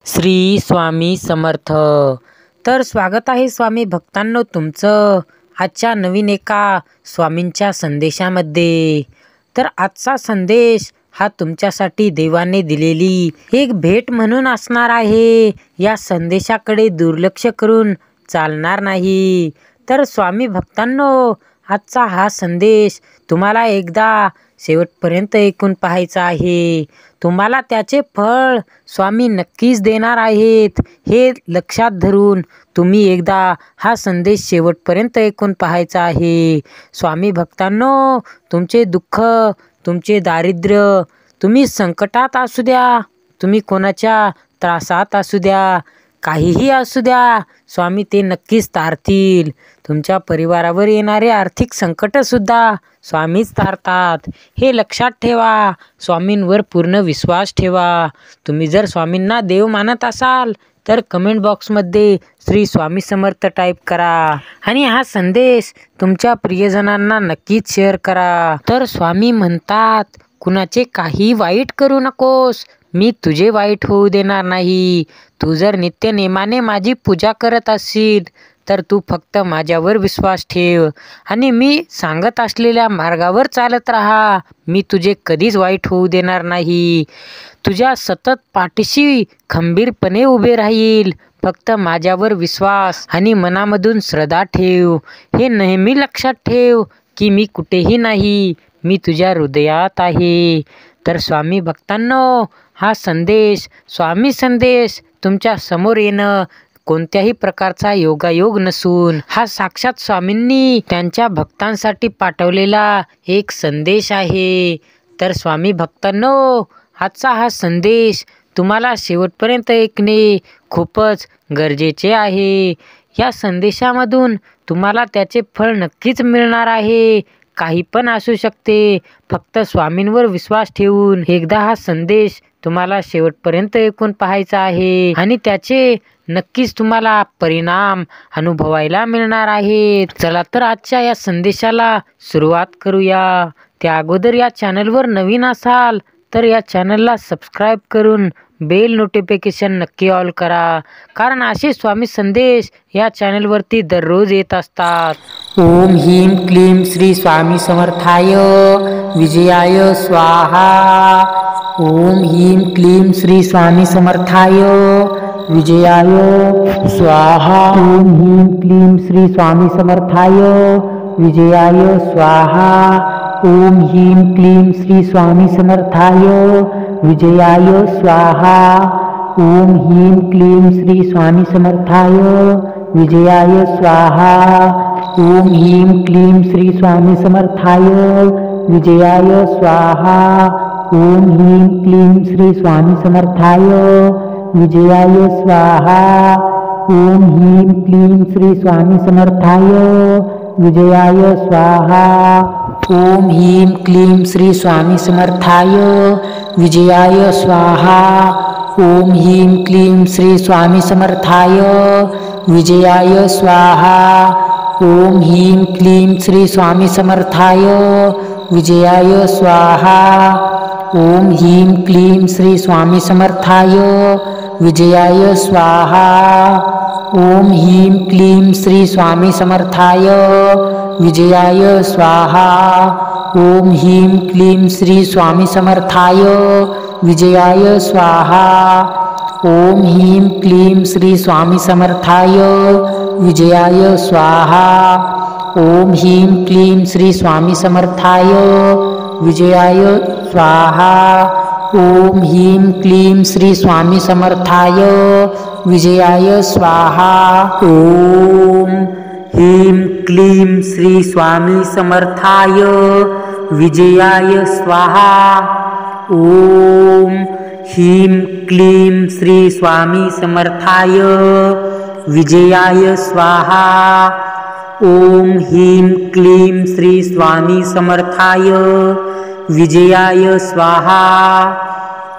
श्री स्वामी समर्थ. तर स्वागत आहे स्वामी भक्तांनो तुमचं आजच्या नवीन एका स्वामींच्या संदेशामध्ये. तर आजचा संदेश हा तुमच्यासाठी देवाने दिलेली एक भेट म्हणून असणार आहे. या संदेशाकडे दुर्लक्ष करून चालणार नाही. तर स्वामी भक्तांनो, आजचा हा संदेश तुम्हाला एकदा शेवटपर्यंत ऐकून पाहायचा आहे. तुम्हाला त्याचे फळ स्वामी नक्कीच देणार आहेत. हे लक्षात धरून तुम्ही एकदा हा संदेश शेवटपर्यंत ऐकून पाहायचा आहे. स्वामी भक्तांनो, तुमचे दुःख, तुमचे दारिद्र्य, तुम्ही संकटात असू द्या, तुम्ही कोणाच्या त्रासात असू द्या, काहीही असू द्या, स्वामी ते नक्कीच तारतील. तुमच्या परिवारावर येणारे आर्थिक संकटसुद्धा स्वामीच तारतात. हे लक्षात ठेवा. स्वामींवर पूर्ण विश्वास ठेवा. तुम्ही जर स्वामींना देव मानत असाल तर कमेंट बॉक्समध्ये श्री स्वामी समर्थ टाईप करा आणि हा संदेश तुमच्या प्रियजनांना नक्कीच शेअर करा. तर स्वामी म्हणतात, कुणाचे काही वाईट करू नकोस, मी तुझे वाईट होऊ देणार नाही. तू जर नित्य नेमाने माझी पूजा करत असशील तर तू फक्त माझ्यावर विश्वास ठेव आणि मी सांगत असलेल्या मार्गावर चालत राहा. मी तुझे कधीच वाईट होऊ देणार नाही. तुझ्या सतत पाठीशी खंबीरपणे उभे राहील. फक्त माझ्यावर विश्वास आणि मनामधून श्रद्धा ठेव. हे नेहमी लक्षात ठेव की मी कुठेही नाही, मी तुझ्या हृदयात आहे. तर स्वामी भक्तांनो, हा संदेश, स्वामी संदेश तुमच्या समोर येणं कोणत्याही प्रकारचा योगायोग नसून हा साक्षात स्वामींनी त्यांच्या भक्तांसाठी पाठवलेला एक संदेश आहे. तर स्वामी भक्तांनो, आजचा हा संदेश तुम्हाला शेवटपर्यंत ऐकणे खूपच गरजेचे आहे. या संदेशामधून तुम्हाला त्याचे फळ नक्कीच मिळणार आहे. काही पण असू शकते. फक्त स्वामींवर विश्वास ठेवून एकदा हा संदेश तुम्हाला शेवटपर्यंत ऐकून पाहायचा आहे आणि त्याचे नक्कीच तुम्हाला परिणाम अनुभवायला मिळणार आहेत. चला तर आजच्या या संदेशाला सुरुवात करूया. त्या अगोदर या चॅनलवर नवीन असाल तर या चॅनलला सबस्क्राईब करून बेल नोटिफिकेशन नक्की ऑल करा, कारण असे स्वामी संदेश या चॅनलवरती दररोज येत असतात. ओम ह्रीं क्लीं श्री स्वामी समर्थाय विजयाय स्वाहा. ओम ह्रीं क्लीं श्री स्वामी समर्थाय विजयाय स्वाहा. ओम ह्रीं क्लीं श्री स्वामी समर्थाय विजयाय स्वाहा. ओम ह्रीं क्लीं श्री स्वामी समर्थाय विजयाय स्वाहा. ओम ह्रीं क्लीं श्री स्वामी समर्थाय विजयाय स्वाहा. ओम ह्रीं क्लीं श्री स्वामी समर्थाय विजयाय स्वाहा. ओम ह्रीं क्लीं श्री स्वामी समर्थाय विजयाय स्वाहा. ओम ह्रीं क्लीं श्री स्वामी समर्थाय विजयाय स्वाहा. ओम ह्रीं क्लीं श्री स्वामी समर्थाय विजयाय स्वाहा. ओम ह्रीं क्लीं श्री स्वामी समर्थाय विजयाय स्वाहा. ओम ह्रीं क्लीं श्री स्वामी समर्थाय विजयाय स्वाहा. ओम ह्रीं क्लीं श्री स्वामी समर्थाय विजयाय स्वाहा. ओम ह्रीं क्लीं श्री स्वामी समर्थाय विजयाय स्वाहा. ओम ह्रीं क्लीं श्री स्वामी समर्थाय विजयाय स्वाहा. ओम ह्रीं क्लीं श्री स्वामी समर्थाय विजयाय स्वाहा. ओम ह्रीं क्लीं श्री स्वामी समर्थाय विजयाय स्वाहा. ओम ह्रीं क्लीं श्री स्वामी समर्थाय विजयाय स्वाहा. ओम ह्रीं क्लीं श्री स्वामी समर्थाय विजयाय स्वाहा. ओम ह्रीं क्लीं श्री स्वामी समर्थाय विजयाय स्वाहा. ओम ह्रीं क्लीं श्री स्वामी समर्थाय विजयाय स्वाहा.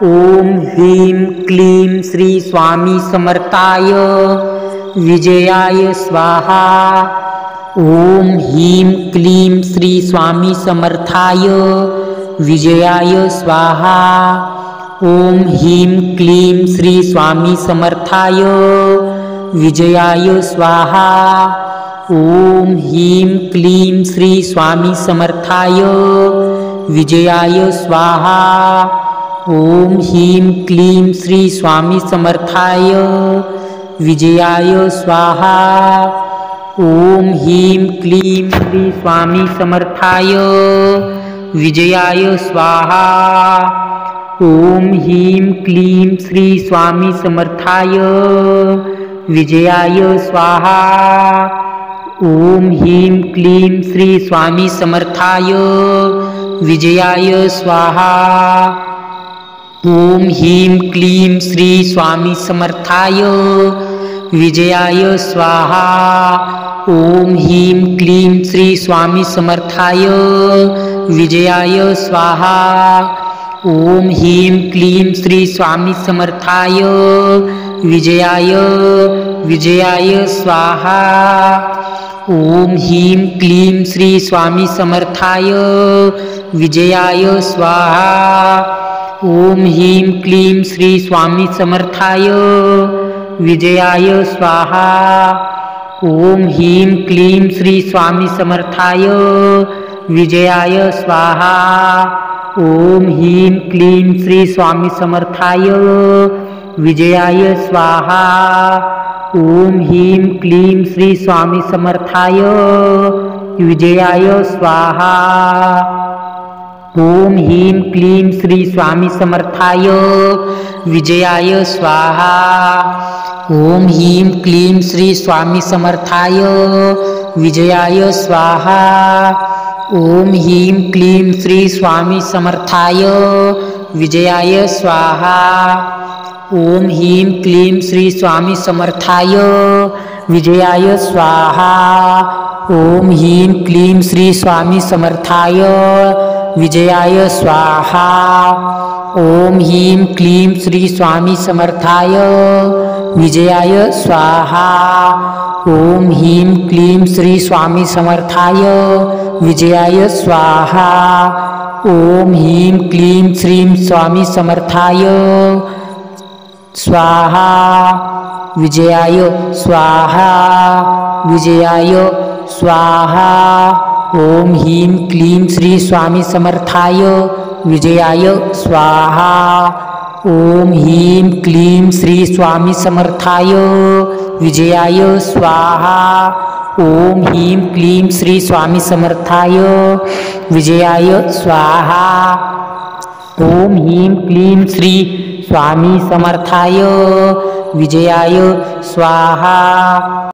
ओम ह्रीं क्लीं श्री स्वामी समर्थाय विजयाय स्वाहा. ओम ह्रीं क्लीं श्री स्वामी समर्थाय विजयाय स्वाहा. ओम ह्रीं क्लीं श्री स्वामी समर्थाय विजयाय स्वाहा। ओम ह्रीं क्लीं श्री स्वामी समर्थाय विजयाय स्वाहा। ओम ह्रीं क्लीं श्री स्वामी समर्थाय विजयाय स्वाहा। ओम ह्रीं क्लीं श्री स्वामी समर्थाय विजयाय स्वाहा। ओम ह्रीं क्लीं श्री स्वामी समर्थाय विजयाय स्वाहा। ओम ह्रीं क्लीं श्री स्वामी समर्थाय विजयाय स्वाहा। ओम ह्रीं क्लीं श्री स्वामी समर्थाय विजयाय स्वाहा। ओम ह्रीं क्लीं श्री स्वामी समर्थाय विजयाय स्वाहा। ओम ह्रीं क्लीं श्री स्वामी समर्थाय विजयाय स्वाहा। ओम ह्रीं क्लीं श्री स्वामी समर्थाय विजयाय स्वाहा। ओम ह्रीं क्लीं श्री स्वामी समर्थाय विजयाय स्वाहा। ओम ह्रीं क्लीं श्री स्वामी समर्थाय विजयाय स्वाहा। ओम ह्रीं क्लीं श्री स्वामी समर्थाय विजयाय स्वाहा। ओम ह्रीं क्लीं श्री स्वामी समर्थाय विजयाय स्वाहा। ओम ह्रीं क्लीं श्री स्वामी समर्थाय विजयाय स्वाहा। ओम ह्रीं क्लीं श्री स्वामी समर्थाय विजयाय स्वाहा। ओम ह्रीं क्लीं श्री स्वामी समर्थाय विजयाय स्वाहा। ओम ह्रीं क्लीं श्री स्वामी समर्थाय विजयाय स्वाहा। ओम ह्रीं क्लीं श्री स्वामी समर्थाय विजयाय स्वाहा। ओम ह्रीं क्लीं श्री स्वामी समर्थाय विजयाय स्वाहा। ओम ह्रीं क्लीं श्री स्वामी समर्थाय विजयाय स्वाहा। ओम ह्रीं क्लीं श्री स्वामी समर्थाय स्वाहा विजयाय स्वाहा विजयाय स्वाहा। ओम ह्रीं क्लीं श्री स्वामी समर्थाय विजयाय स्वाहा। ओम ह्रीं क्लीं श्री स्वामी समर्थाय विजयाय स्वाहा। ओम ह्रीं क्लीं श्री स्वामी समर्थाय विजयाय स्वाहा। ओम ह्रीं क्लीं श्री स्वामी समर्थाय विजयाय स्वाहा।